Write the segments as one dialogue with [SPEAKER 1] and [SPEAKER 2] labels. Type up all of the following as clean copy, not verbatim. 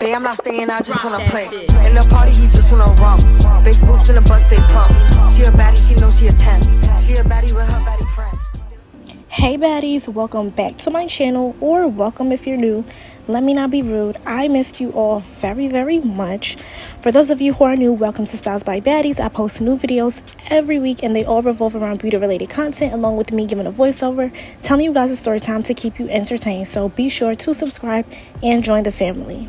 [SPEAKER 1] Babe, I'm not staying, I just wanna play. In the party, he just wanna rump. Big boobs in the bus, they plump. She a baddie, she knows she a 10. She a baddie with her baddie friend.
[SPEAKER 2] Hey baddies, welcome back to my channel, or welcome if you're new. Let me not be rude, I missed you all very much. For those of you who are new, welcome to Styles by Baddies. I post new videos every week and they all revolve around beauty related content, along with me giving a voiceover, telling you guys a story time to keep you entertained. So be sure to subscribe and join the family.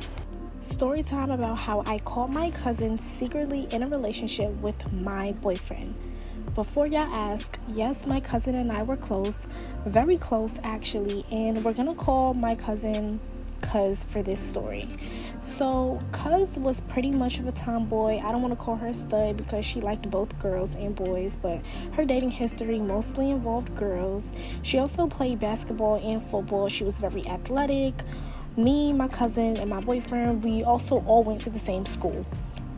[SPEAKER 2] Story time about how I caught my cousin secretly in a relationship with my boyfriend. Before y'all ask, yes, my cousin and I were close, very close actually, and we're gonna call my cousin Cuz for this story. So Cuz was pretty much of a tomboy. I don't want to call her a stud because she liked both girls and boys, but her dating history mostly involved girls. She also played basketball and football. She was very athletic. Me, my cousin, and my boyfriend, we also all went to the same school.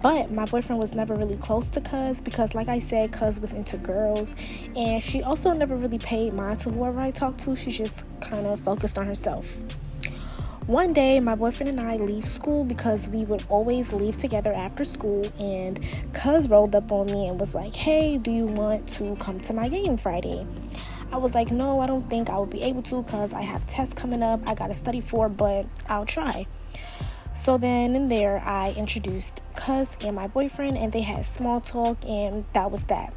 [SPEAKER 2] But my boyfriend was never really close to Cuz because, like I said, Cuz was into girls. And she also never really paid mind to whoever I talked to. She just kind of focused on herself. One day, my boyfriend and I leave school because we would always leave together after school. And Cuz rolled up on me and was like, hey, do you want to come to my game Friday? I was like, no, I don't think I will be able to because I have tests coming up I gotta study for, but I'll try. So then and there, I introduced Cuz and my boyfriend, and they had small talk, and that was that.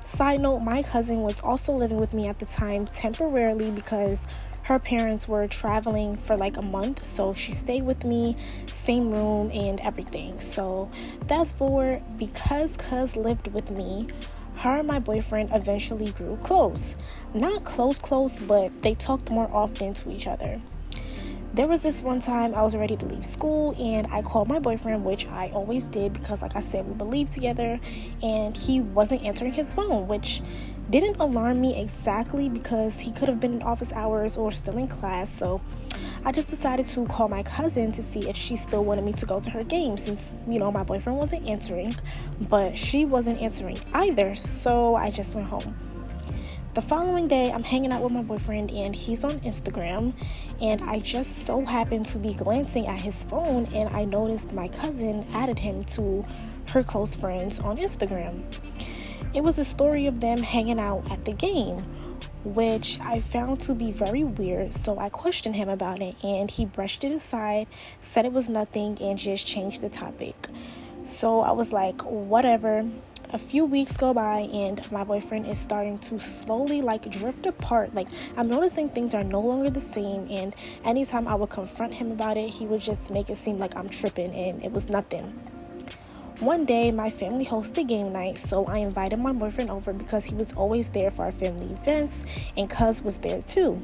[SPEAKER 2] Side note, my cousin was also living with me at the time temporarily because her parents were traveling for like a month, so she stayed with me, same room and everything. So fast forward, because Cuz lived with me, her and my boyfriend eventually grew close. Not close, but they talked more often to each other. There was this one time I was ready to leave school and I called my boyfriend, which I always did because, like I said, we would leave together, and he wasn't answering his phone, which didn't alarm me exactly because he could have been in office hours or still in class. So I just decided to call my cousin to see if she still wanted me to go to her game since, my boyfriend wasn't answering, but she wasn't answering either. So I just went home. The following day, I'm hanging out with my boyfriend and he's on Instagram, and I just so happened to be glancing at his phone and I noticed my cousin added him to her close friends on Instagram. It was a story of them hanging out at the game, which I found to be very weird, so I questioned him about it and he brushed it aside, said it was nothing, and just changed the topic. So I was like, whatever. A few weeks go by and my boyfriend is starting to slowly drift apart. I'm noticing things are no longer the same, and anytime I would confront him about it, he would just make it seem like I'm tripping, and it was nothing. One day, my family hosted game night, so I invited my boyfriend over because he was always there for our family events, and Cuz was there too.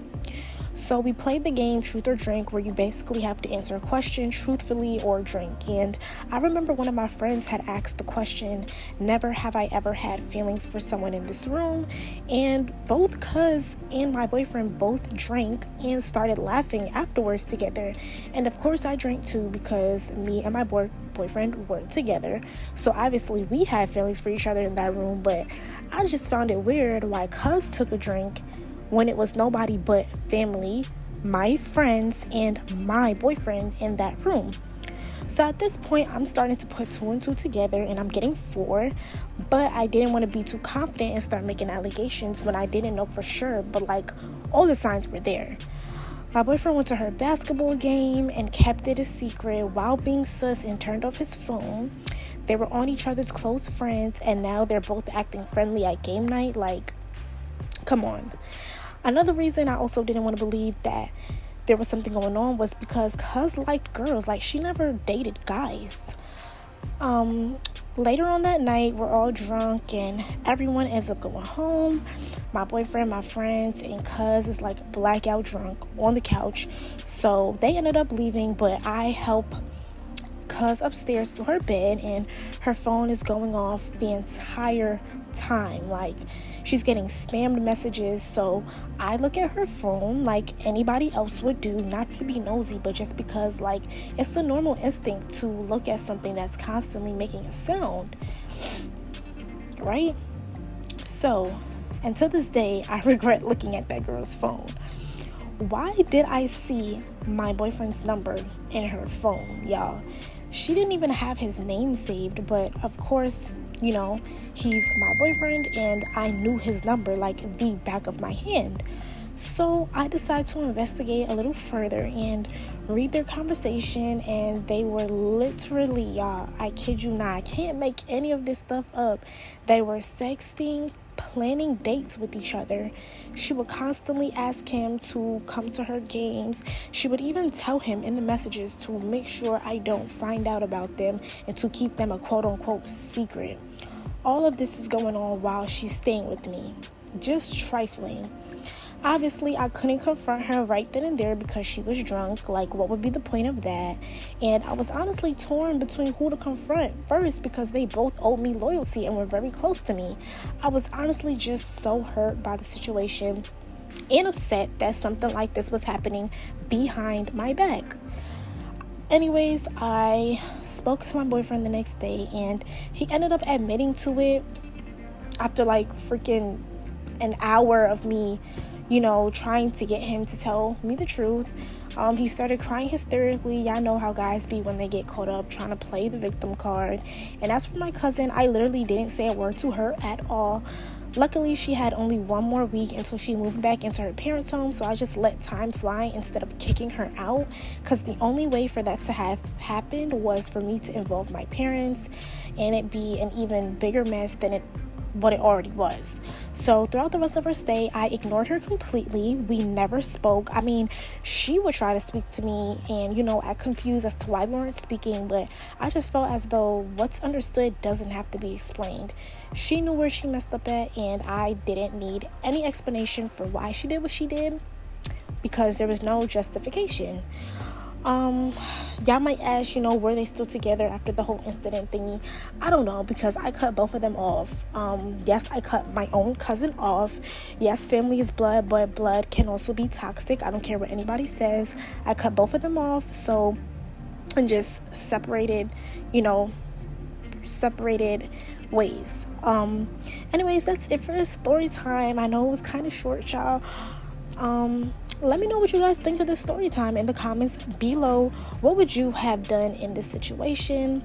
[SPEAKER 2] So we played the game Truth or Drink, where you basically have to answer a question truthfully or drink. And I remember one of my friends had asked the question, never have I ever had feelings for someone in this room? And both Cuz and my boyfriend both drank and started laughing afterwards together. And of course I drank too because me and my boyfriend were together. So obviously we had feelings for each other in that room, but I just found it weird why Cuz took a drink when it was nobody but family, my friends, and my boyfriend in that room. So at this point, I'm starting to put two and two together, and I'm getting four, but I didn't want to be too confident and start making allegations when I didn't know for sure, but all the signs were there. My boyfriend went to her basketball game and kept it a secret while being sus and turned off his phone. They were on each other's close friends, and now they're both acting friendly at game night. Come on. Another reason I also didn't want to believe that there was something going on was because Cuz liked girls. She never dated guys. Later on that night, we're all drunk and everyone ends up going home. My boyfriend, my friends, and Cuz is blackout drunk on the couch. So they ended up leaving, but I help Cuz upstairs to her bed, and her phone is going off the entire time. She's getting spammed messages, so I look at her phone like anybody else would do, not to be nosy, but just because it's the normal instinct to look at something that's constantly making a sound, right? So, and to this day, I regret looking at that girl's phone. Why did I see my boyfriend's number in her phone, y'all. She didn't even have his name saved, but of course, you know, he's my boyfriend and I knew his number like the back of my hand. So I decided to investigate a little further and read their conversation, and they were literally, y'all, I kid you not, I can't make any of this stuff up. They were sexting, planning dates with each other. She would constantly ask him to come to her games. She would even tell him in the messages to make sure I don't find out about them and to keep them a quote-unquote secret. All of this is going on while she's staying with me. Just trifling. Obviously, I couldn't confront her right then and there because she was drunk. Like, what would be the point of that? And I was honestly torn between who to confront first because they both owed me loyalty and were very close to me. I was honestly just so hurt by the situation and upset that something like this was happening behind my back. Anyways, I spoke to my boyfriend the next day and he ended up admitting to it after like freaking an hour of me, you know, trying to get him to tell me the truth. He started crying hysterically. Y'all know how guys be when they get caught up trying to play the victim card. And as for my cousin, I literally didn't say a word to her at all. Luckily, she had only one more week until she moved back into her parents' home, so I just let time fly instead of kicking her out, because the only way for that to have happened was for me to involve my parents and it be an even bigger mess than what it already was. So throughout the rest of her stay, I ignored her completely. We never spoke. I mean, she would try to speak to me and, you know, act confused as to why we weren't speaking, but I just felt as though what's understood doesn't have to be explained. She knew where she messed up at, and I didn't need any explanation for why she did what she did because there was no justification. Y'all might ask, you know, were they still together after the whole incident thingy? I don't know, because I cut both of them off. Yes, I cut my own cousin off. Yes, family is blood, but blood can also be toxic. I don't care what anybody says. I cut both of them off, so, and just separated ways. Anyways, that's it for this story time. I know it was kind of short, y'all. Let me know what you guys think of this story time in the comments below. What would you have done in this situation?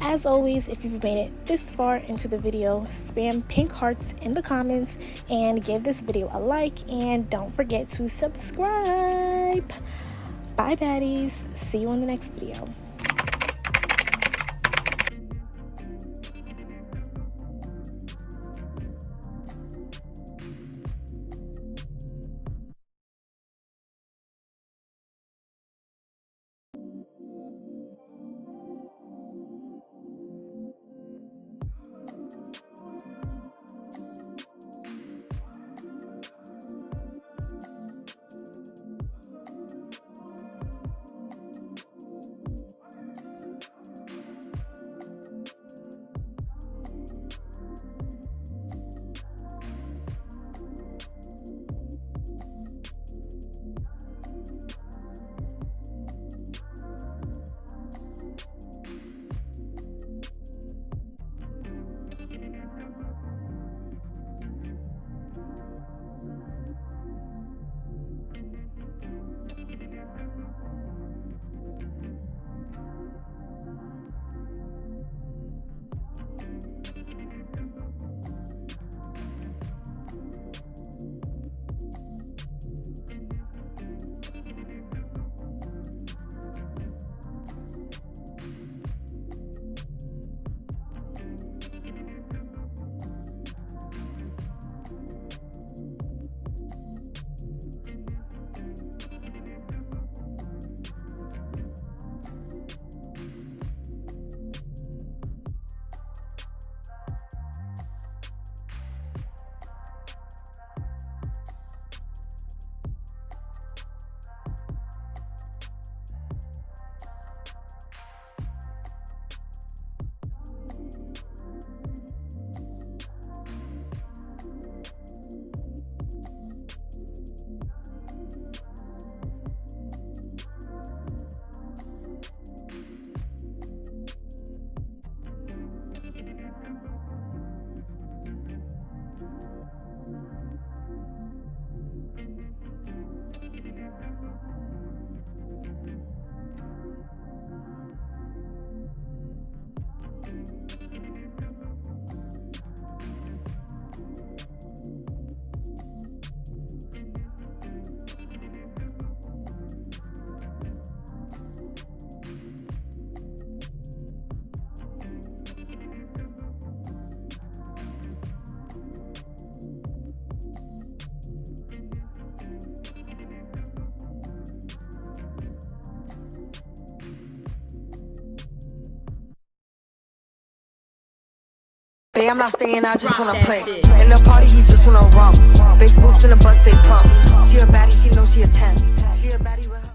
[SPEAKER 2] As always, if you've made it this far into the video, spam pink hearts in the comments and give this video a like, and don't forget to subscribe. Bye, baddies. See you in the next video.
[SPEAKER 1] Babe, I'm not staying, I just wanna play. In the party, he just wanna rump. Big boobs in the bus, they plump. She a baddie, she knows she a 10. She a baddie with her.